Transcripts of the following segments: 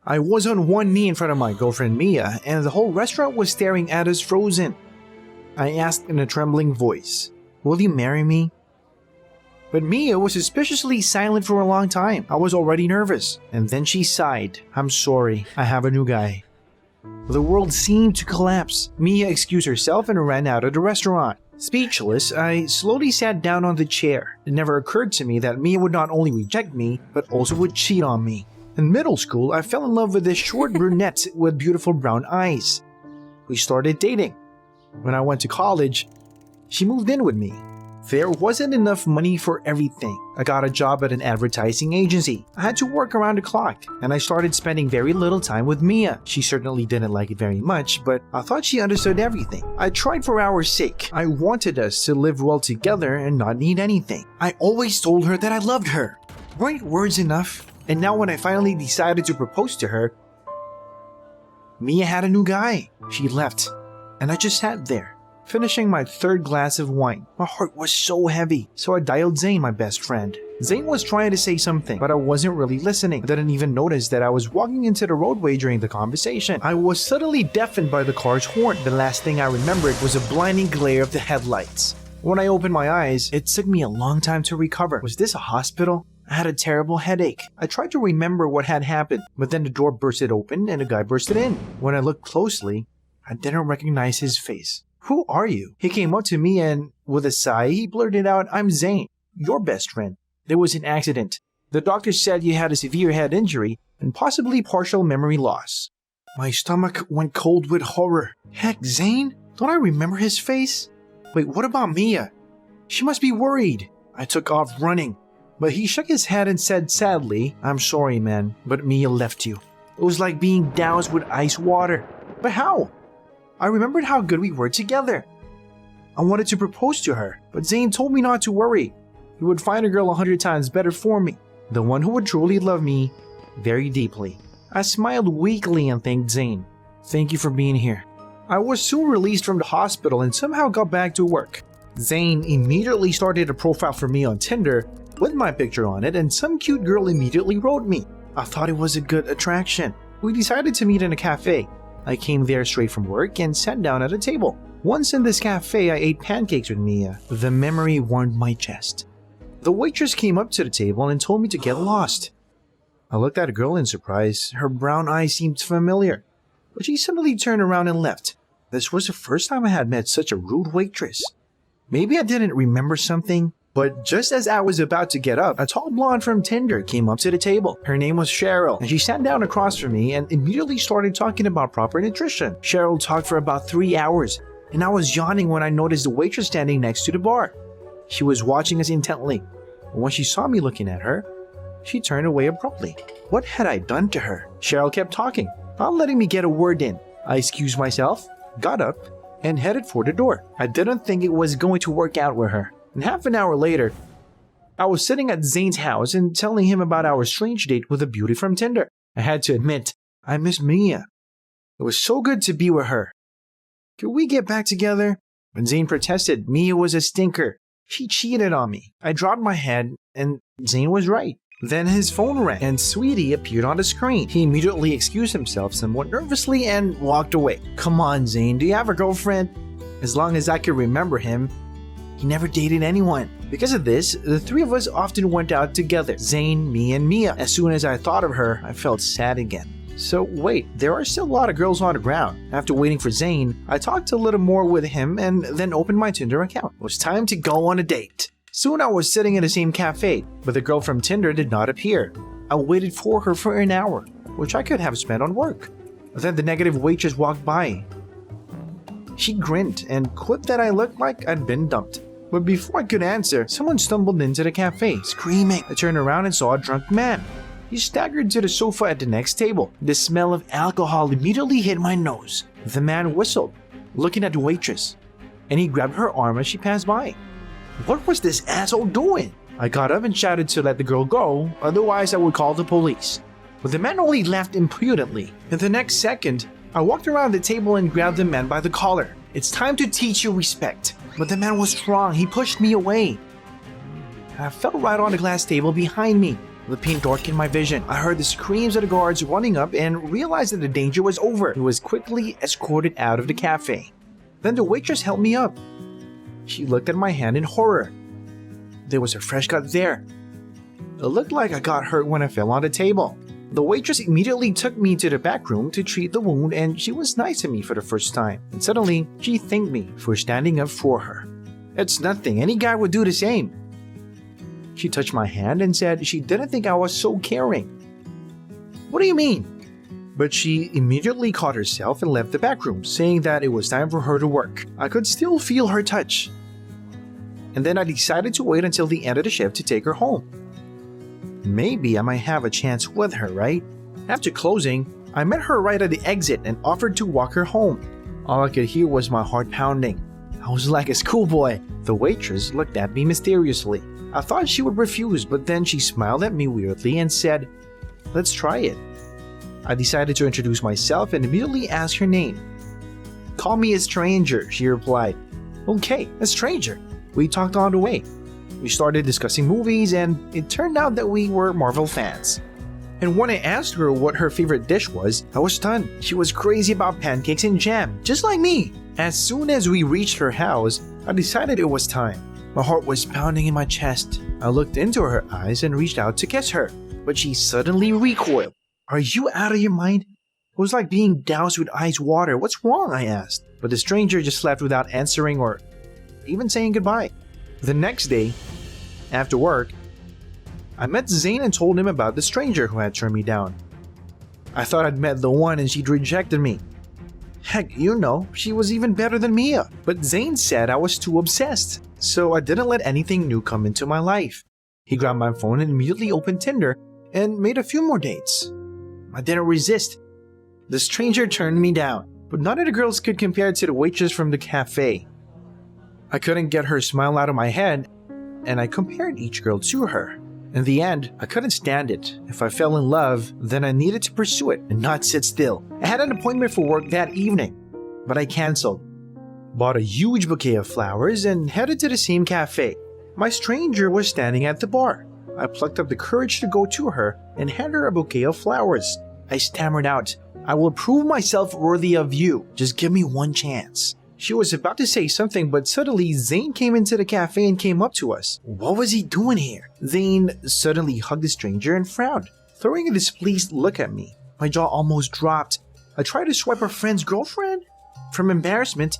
I was on one knee in front of my girlfriend Mia, and the whole restaurant was staring at us frozen. I asked in a trembling voice, "Will you marry me?" But Mia was suspiciously silent for a long time. I was already nervous, and then she sighed. "I'm sorry, I have a new guy." The world seemed to collapse. Mia excused herself and ran out of the restaurant. Speechless, I slowly sat down on the chair. It never occurred to me that Mia would not only reject me, but also would cheat on me. In middle school, I fell in love with this short brunette with beautiful brown eyes. We started dating. When I went to college, she moved in with me. There wasn't enough money for everything. I got a job at an advertising agency. I had to work around the clock, and I started spending very little time with Mia. She certainly didn't like it very much, but I thought she understood everything. I tried for our sake. I wanted us to live well together and not need anything. I always told her that I loved her. Weren't words enough? And now when I finally decided to propose to her, Mia had a new guy. She left, and I just sat there, finishing my third glass of wine. My heart was so heavy, so I dialed Zane, my best friend. Zane was trying to say something, but I wasn't really listening. I didn't even notice that I was walking into the roadway during the conversation. I was suddenly deafened by the car's horn. The last thing I remembered was a blinding glare of the headlights. When I opened my eyes, it took me a long time to recover. Was this a hospital? I had a terrible headache. I tried to remember what had happened, but then the door bursted open and a guy bursted in. When I looked closely, I didn't recognize his face. "Who are you?" He came up to me and, with a sigh, he blurted out, "I'm Zane, your best friend. There was an accident. The doctor said you had a severe head injury and possibly partial memory loss." My stomach went cold with horror. Heck, Zane? Don't I remember his face? Wait, what about Mia? She must be worried. I took off running, but he shook his head and said sadly, "I'm sorry, man, but Mia left you." It was like being doused with ice water. But how? I remembered how good we were together. I wanted to propose to her, but Zane told me not to worry. He would find a girl 100 times better for me, the one who would truly love me very deeply. I smiled weakly and thanked Zane. "Thank you for being here." I was soon released from the hospital and somehow got back to work. Zane immediately started a profile for me on Tinder with my picture on it, and some cute girl immediately wrote me. I thought it was a good attraction. We decided to meet in a cafe. I came there straight from work and sat down at a table. Once in this cafe, I ate pancakes with Mia. The memory warmed my chest. The waitress came up to the table and told me to get lost. I looked at the girl in surprise. Her brown eyes seemed familiar, but she suddenly turned around and left. This was the first time I had met such a rude waitress. Maybe I didn't remember something, but just as I was about to get up, a tall blonde from Tinder came up to the table. Her name was Cheryl, and she sat down across from me and immediately started talking about proper nutrition. Cheryl talked for about 3 hours, and I was yawning when I noticed the waitress standing next to the bar. She was watching us intently, and when she saw me looking at her, she turned away abruptly. What had I done to her? Cheryl kept talking, not letting me get a word in. I excused myself, got up, and headed for the door. I didn't think it was going to work out with her. And half an hour later, I was sitting at Zane's house and telling him about our strange date with a beauty from Tinder. I had to admit, I missed Mia. It was so good to be with her. Could we get back together? When Zane protested, Mia was a stinker. She cheated on me. I dropped my head, and Zane was right. Then his phone rang, and Sweetie appeared on the screen. He immediately excused himself somewhat nervously and walked away. Come on, Zane, do you have a girlfriend? As long as I could remember him, he never dated anyone. Because of this, the three of us often went out together. Zane, me, and Mia. As soon as I thought of her, I felt sad again. So wait, there are still a lot of girls on the ground. After waiting for Zane, I talked a little more with him and then opened my Tinder account. It was time to go on a date. Soon I was sitting in the same cafe, but the girl from Tinder did not appear. I waited for her for an hour, which I could have spent on work. Then the negative waitress walked by. She grinned and quipped that I looked like I'd been dumped. But before I could answer, someone stumbled into the cafe, screaming. I turned around and saw a drunk man. He staggered to the sofa at the next table. The smell of alcohol immediately hit my nose. The man whistled, looking at the waitress, and he grabbed her arm as she passed by. What was this asshole doing? I got up and shouted to let the girl go, otherwise I would call the police. But the man only laughed impudently. In the next second, I walked around the table and grabbed the man by the collar. It's time to teach you respect. But the man was strong. He pushed me away. I fell right on the glass table behind me. The paint darkened my vision. I heard the screams of the guards running up and realized that the danger was over. It was quickly escorted out of the cafe. Then the waitress helped me up. She looked at my hand in horror. There was a fresh cut there. It looked like I got hurt when I fell on the table. The waitress immediately took me to the back room to treat the wound, and she was nice to me for the first time. And suddenly, she thanked me for standing up for her. It's nothing, any guy would do the same. She touched my hand and said she didn't think I was so caring. What do you mean? But she immediately caught herself and left the back room, saying that it was time for her to work. I could still feel her touch. And then I decided to wait until the end of the shift to take her home. Maybe I might have a chance with her, right? After closing, I met her right at the exit and offered to walk her home. All I could hear was my heart pounding. I was like a schoolboy. The waitress looked at me mysteriously. I thought she would refuse, but then she smiled at me weirdly and said, "Let's try it." I decided to introduce myself and immediately asked her name. "Call me a stranger," she replied. "Okay, a stranger." We talked on the way. We started discussing movies, and it turned out that we were Marvel fans. And when I asked her what her favorite dish was, I was stunned. She was crazy about pancakes and jam, just like me. As soon as we reached her house, I decided it was time. My heart was pounding in my chest. I looked into her eyes and reached out to kiss her, but she suddenly recoiled. "Are you out of your mind?" It was like being doused with ice water. "What's wrong?" I asked. But the stranger just left without answering or even saying goodbye. The next day, after work, I met Zane and told him about the stranger who had turned me down. I thought I'd met the one and she'd rejected me. Heck, you know, she was even better than Mia. But Zane said I was too obsessed, so I didn't let anything new come into my life. He grabbed my phone and immediately opened Tinder and made a few more dates. I didn't resist. The stranger turned me down, but none of the girls could compare to the waitress from the cafe. I couldn't get her smile out of my head, and I compared each girl to her. In the end, I couldn't stand it. If I fell in love, then I needed to pursue it and not sit still. I had an appointment for work that evening, but I canceled. Bought a huge bouquet of flowers and headed to the same cafe. My stranger was standing at the bar. I plucked up the courage to go to her and hand her a bouquet of flowers. I stammered out, "I will prove myself worthy of you. Just give me one chance." She was about to say something, but suddenly Zane came into the cafe and came up to us. What was he doing here? Zane suddenly hugged the stranger and frowned, throwing a displeased look at me. My jaw almost dropped. I tried to swipe her friend's girlfriend? From embarrassment,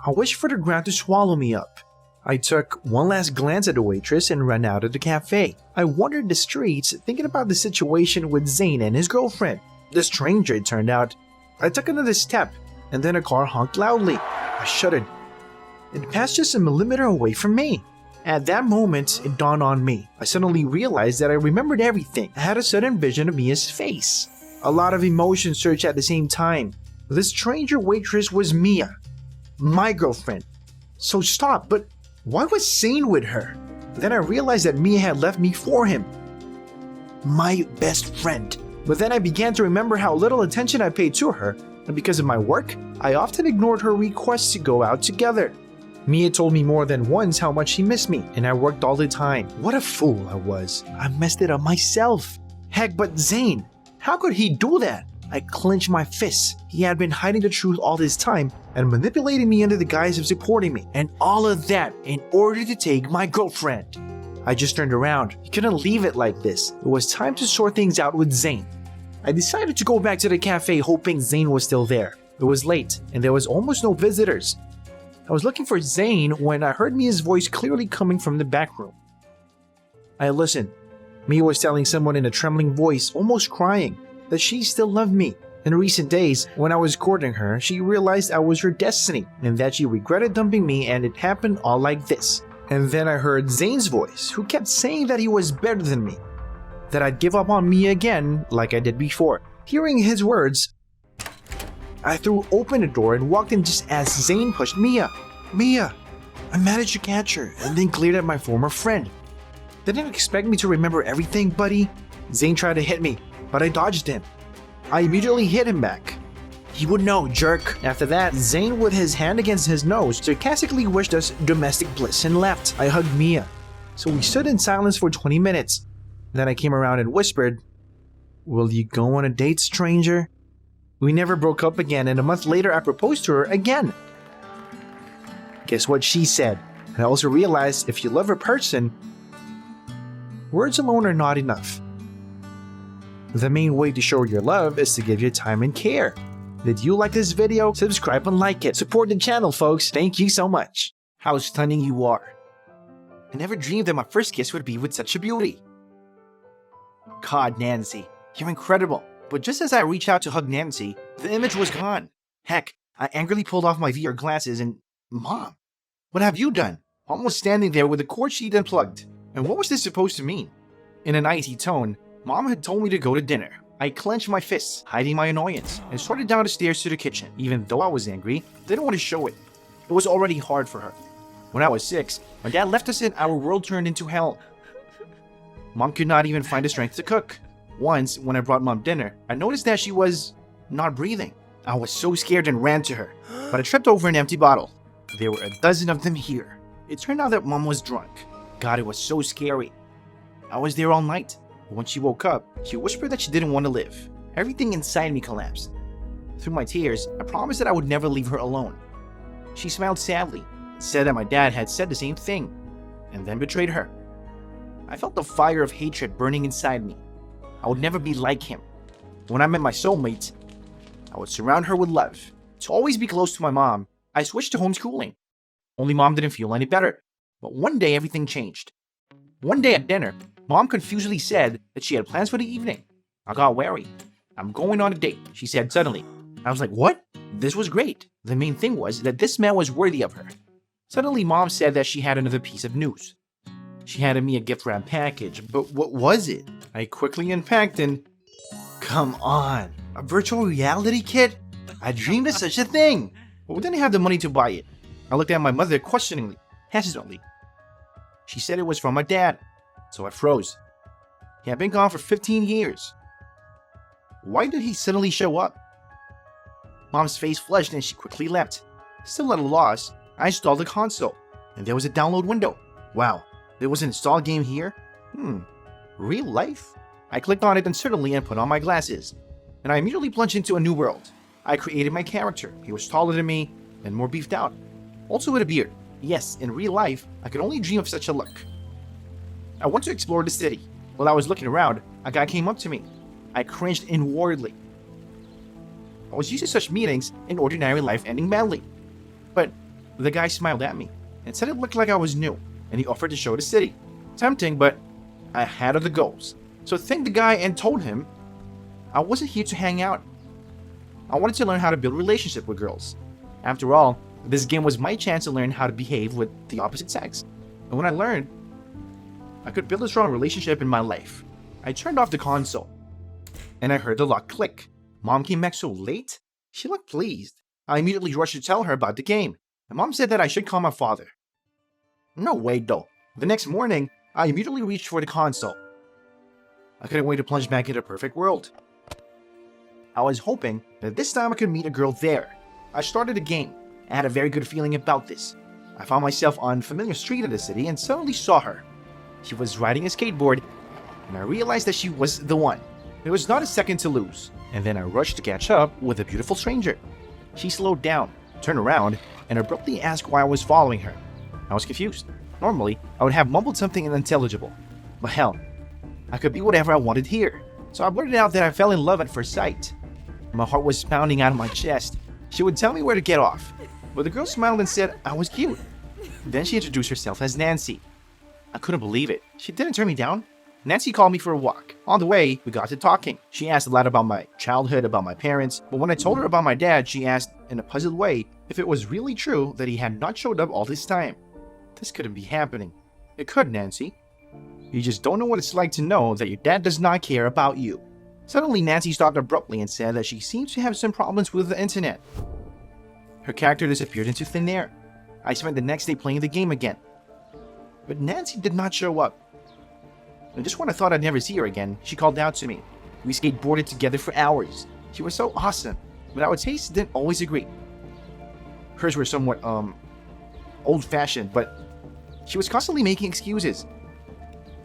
I wished for the ground to swallow me up. I took one last glance at the waitress and ran out of the cafe. I wandered the streets thinking about the situation with Zane and his girlfriend. The stranger, it turned out. I took another step, and then a car honked loudly. I shuddered. It passed just a millimeter away from me. At that moment, it dawned on me. I suddenly realized that I remembered everything. I had a sudden vision of Mia's face. A lot of emotions surged at the same time. The stranger waitress was Mia, my girlfriend. So stop, but why was Zane with her? Then I realized that Mia had left me for him. My best friend. But then I began to remember how little attention I paid to her, and because of my work, I often ignored her requests to go out together. Mia told me more than once how much she missed me, and I worked all the time. What a fool I was. I messed it up myself. Heck, but Zane, how could he do that? I clenched my fists. He had been hiding the truth all this time and manipulating me under the guise of supporting me, and all of that in order to take my girlfriend. I just turned around. He couldn't leave it like this. It was time to sort things out with Zane. I decided to go back to the cafe hoping Zane was still there. It was late, and there was almost no visitors. I was looking for Zane when I heard Mia's voice clearly coming from the back room. I listened. Mia was telling someone in a trembling voice, almost crying, that she still loved me. In recent days, when I was courting her, she realized I was her destiny, and that she regretted dumping me, and it happened all like this. And then I heard Zane's voice, who kept saying that he was better than me, that I'd give up on Mia again like I did before. Hearing his words, I threw open the door and walked in just as Zane pushed Mia. Mia! I managed to catch her and then glared at my former friend. They didn't expect me to remember everything, buddy. Zane tried to hit me, but I dodged him. I immediately hit him back. He would know, jerk. After that, Zane, with his hand against his nose, sarcastically wished us domestic bliss and left. I hugged Mia. So we stood in silence for 20 minutes. Then I came around and whispered, "Will you go on a date, stranger?" We never broke up again, and a month later I proposed to her again. Guess what she said? And I also realized if you love a person, words alone are not enough. The main way to show your love is to give your time and care. Did you like this video? Subscribe and like it. Support the channel, folks. Thank you so much. How stunning you are. I never dreamed that my first kiss would be with such a beauty. God, Nancy, you're incredible. But just as I reached out to hug Nancy, the image was gone. Heck, I angrily pulled off my VR glasses and... Mom, what have you done? Mom was standing there with the cord sheet unplugged. And what was this supposed to mean? In an icy tone, Mom had told me to go to dinner. I clenched my fists, hiding my annoyance, and started down the stairs to the kitchen. Even though I was angry, I didn't want to show it. It was already hard for her. When I was 6, my dad left us and our world turned into hell. Mom could not even find the strength to cook. Once, when I brought Mom dinner, I noticed that she was not breathing. I was so scared and ran to her, but I tripped over an empty bottle. There were a dozen of them here. It turned out that Mom was drunk. God, it was so scary. I was there all night. When she woke up, she whispered that she didn't want to live. Everything inside me collapsed. Through my tears, I promised that I would never leave her alone. She smiled sadly, said that my dad had said the same thing, and then betrayed her. I felt the fire of hatred burning inside me. I would never be like him. When I met my soulmate, I would surround her with love. To always be close to my mom, I switched to homeschooling. Only Mom didn't feel any better. But one day everything changed. One day at dinner, Mom confusedly said that she had plans for the evening. I got wary. "I'm going on a date," she said suddenly. I was like, what? This was great. The main thing was that this man was worthy of her. Suddenly, Mom said that she had another piece of news. She handed me a gift wrap package, but what was it? I quickly unpacked and... Come on, a virtual reality kit? I dreamed of such a thing, but we didn't have the money to buy it. I looked at my mother questioningly, hesitantly. She said it was from my dad, so I froze. He had been gone for 15 years. Why did he suddenly show up? Mom's face flushed and she quickly left. Still at a loss, I installed the console, and there was a download window. Wow, there was an installed game here? Real life? I clicked on it uncertainly and put on my glasses, and I immediately plunged into a new world. I created my character. He was taller than me and more beefed out. Also with a beard. Yes, in real life, I could only dream of such a look. I went to explore the city. While I was looking around, a guy came up to me. I cringed inwardly. I was used to such meetings in ordinary life ending badly. But the guy smiled at me and said it looked like I was new, and he offered to show the city. Tempting, but I had other goals. So I thanked the guy and told him I wasn't here to hang out. I wanted to learn how to build a relationship with girls. After all, this game was my chance to learn how to behave with the opposite sex. And when I learned, I could build a strong relationship in my life. I turned off the console, and I heard the lock click. Mom came back so late? She looked pleased. I immediately rushed to tell her about the game, and Mom said that I should call my father. No way though. The next morning, I immediately reached for the console. I couldn't wait to plunge back into a perfect world. I was hoping that this time I could meet a girl there. I started the game. I had a very good feeling about this. I found myself on a familiar street in the city and suddenly saw her. She was riding a skateboard, and I realized that she was the one. There was not a second to lose, and then I rushed to catch up with a beautiful stranger. She slowed down, turned around, and abruptly asked why I was following her. I was confused. Normally, I would have mumbled something unintelligible. But hell, I could be whatever I wanted here. So I blurted out that I fell in love at first sight. My heart was pounding out of my chest. She would tell me where to get off, but the girl smiled and said I was cute. Then she introduced herself as Nancy. I couldn't believe it. She didn't turn me down. Nancy called me for a walk. On the way, we got to talking. She asked a lot about my childhood, about my parents, but when I told her about my dad, she asked in a puzzled way if it was really true that he had not showed up all this time. This couldn't be happening. It could, Nancy. You just don't know what it's like to know that your dad does not care about you. Suddenly, Nancy stopped abruptly and said that she seems to have some problems with the internet. Her character disappeared into thin air. I spent the next day playing the game again. But Nancy did not show up. And just when I thought I'd never see her again, she called out to me. We skateboarded together for hours. She was so awesome, but our tastes didn't always agree. Hers were somewhat, old-fashioned, but she was constantly making excuses.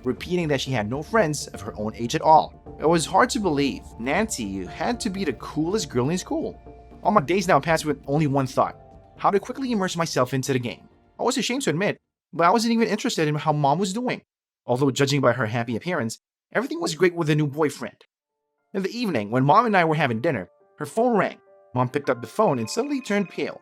repeating that she had no friends of her own age at all. It was hard to believe. Nancy had to be the coolest girl in school. All my days now passed with only one thought: how to quickly immerse myself into the game. I was ashamed to admit, but I wasn't even interested in how Mom was doing. Although judging by her happy appearance, everything was great with a new boyfriend. In the evening, when Mom and I were having dinner, her phone rang. Mom picked up the phone and suddenly turned pale.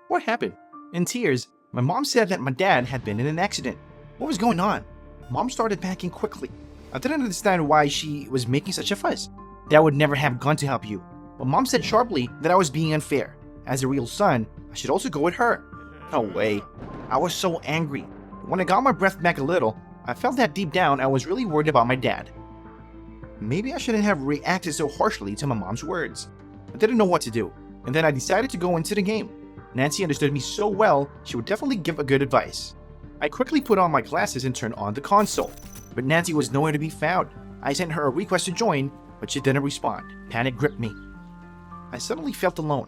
What happened? In tears, my mom said that my dad had been in an accident. What was going on? Mom started packing quickly. I didn't understand why she was making such a fuss. Dad would never have gone to help you. But Mom said sharply that I was being unfair. As a real son, I should also go with her. No way. I was so angry. When I got my breath back a little, I felt that deep down I was really worried about my dad. Maybe I shouldn't have reacted so harshly to my mom's words. I didn't know what to do, and then I decided to go into the game. Nancy understood me so well, she would definitely give a good advice. I quickly put on my glasses and turned on the console, but Nancy was nowhere to be found. I sent her a request to join, but she didn't respond. Panic gripped me. I suddenly felt alone.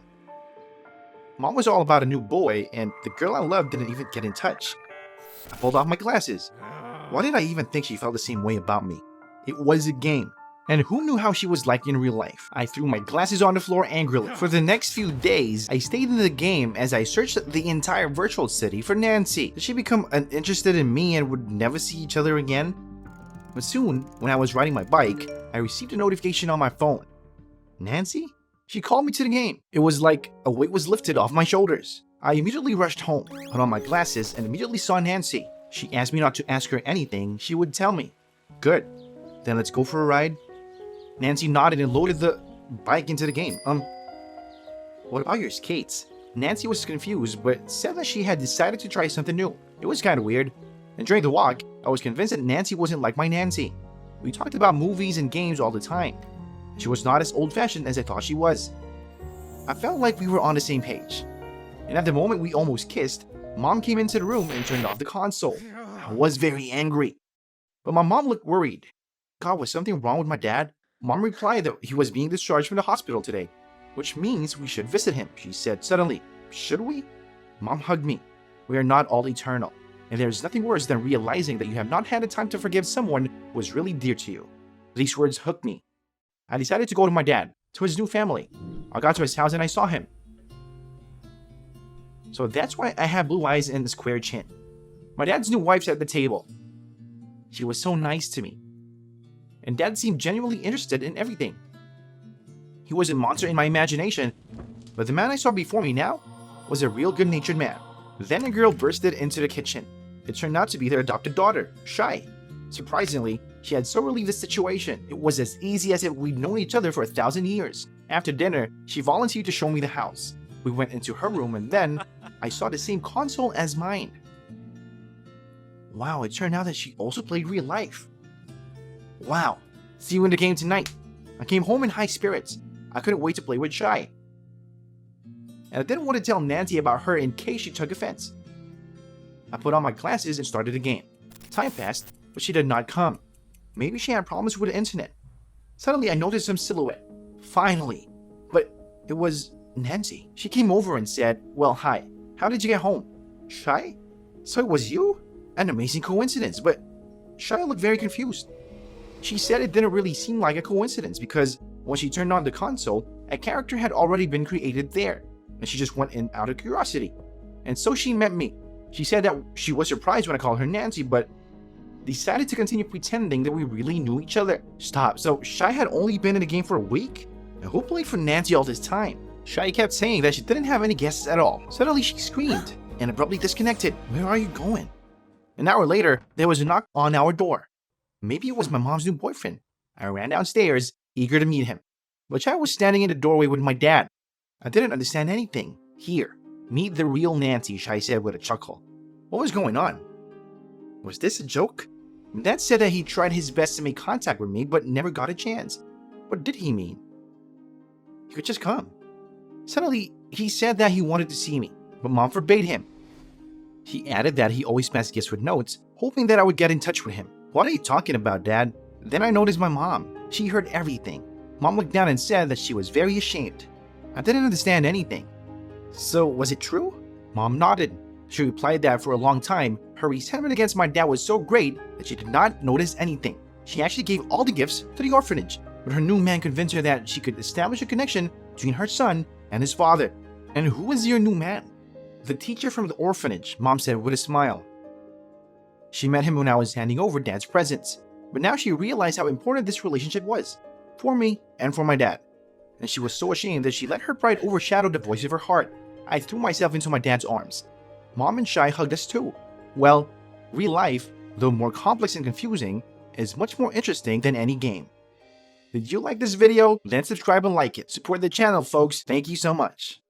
Mom was all about a new boy, and the girl I loved didn't even get in touch. I pulled off my glasses. Why did I even think she felt the same way about me? It was a game. And who knew how she was like in real life? I threw my glasses on the floor angrily. For the next few days, I stayed in the game as I searched the entire virtual city for Nancy. Did she become uninterested in me and would never see each other again? But soon, when I was riding my bike, I received a notification on my phone. Nancy? She called me to the game. It was like a weight was lifted off my shoulders. I immediately rushed home, put on my glasses, and immediately saw Nancy. She asked me not to ask her anything she would tell me. Good. Then let's go for a ride. Nancy nodded and loaded the bike into the game. What about your skates? Nancy was confused, but said that she had decided to try something new. It was kind of weird. And during the walk, I was convinced that Nancy wasn't like my Nancy. We talked about movies and games all the time. She was not as old-fashioned as I thought she was. I felt like we were on the same page. And at the moment we almost kissed, Mom came into the room and turned off the console. I was very angry. But my mom looked worried. God, was something wrong with my dad? Mom replied that he was being discharged from the hospital today, which means we should visit him, she said suddenly. Should we? Mom hugged me. We are not all eternal, and there is nothing worse than realizing that you have not had the time to forgive someone who was really dear to you. These words hooked me. I decided to go to my dad, to his new family. I got to his house and I saw him. So that's why I have blue eyes and a square chin. My dad's new wife's at the table. She was so nice to me. And Dad seemed genuinely interested in everything. He was a monster in my imagination, but the man I saw before me now was a real good-natured man. Then a girl bursted into the kitchen. It turned out to be their adopted daughter, Shai. Surprisingly, she had so relieved the situation. It was as easy as if we'd known each other for 1,000 years. After dinner, she volunteered to show me the house. We went into her room and then I saw the same console as mine. Wow, it turned out that she also played real life. Wow, see you in the game tonight. I came home in high spirits. I couldn't wait to play with Shai. And I didn't want to tell Nancy about her in case she took offense. I put on my glasses and started the game. Time passed, but she did not come. Maybe she had problems with the internet. Suddenly I noticed some silhouette. Finally. But it was Nancy. She came over and said, "Well, hi. How did you get home?" Shai? So it was you? An amazing coincidence, but Shai looked very confused. She said it didn't really seem like a coincidence because when she turned on the console, a character had already been created there, and she just went in out of curiosity. And so she met me. She said that she was surprised when I called her Nancy, but decided to continue pretending that we really knew each other. Stop, so Shai had only been in the game for a week? And who played for Nancy all this time? Shai kept saying that she didn't have any guesses at all. Suddenly she screamed and abruptly disconnected. Where are you going? An hour later, there was a knock on our door. Maybe it was my mom's new boyfriend. I ran downstairs, eager to meet him. But Shai was standing in the doorway with my dad. I didn't understand anything. Here, meet the real Nancy, Shai said with a chuckle. What was going on? Was this a joke? Dad said that he tried his best to make contact with me, but never got a chance. What did he mean? He could just come. Suddenly, he said that he wanted to see me, but Mom forbade him. He added that he always passed gifts with notes, hoping that I would get in touch with him. What are you talking about, Dad? Then I noticed my mom. She heard everything. Mom looked down and said that she was very ashamed. I didn't understand anything. So, was it true? Mom nodded. She replied that for a long time, her resentment against my dad was so great that she did not notice anything. She actually gave all the gifts to the orphanage, but her new man convinced her that she could establish a connection between her son and his father. And who is your new man? The teacher from the orphanage, Mom said with a smile. She met him when I was handing over Dad's presents, but now she realized how important this relationship was, for me and for my dad. And she was so ashamed that she let her pride overshadow the voice of her heart. I threw myself into my dad's arms. Mom and Shai hugged us too. Well, real life, though more complex and confusing, is much more interesting than any game. Did you like this video? Then subscribe and like it. Support the channel, folks. Thank you so much.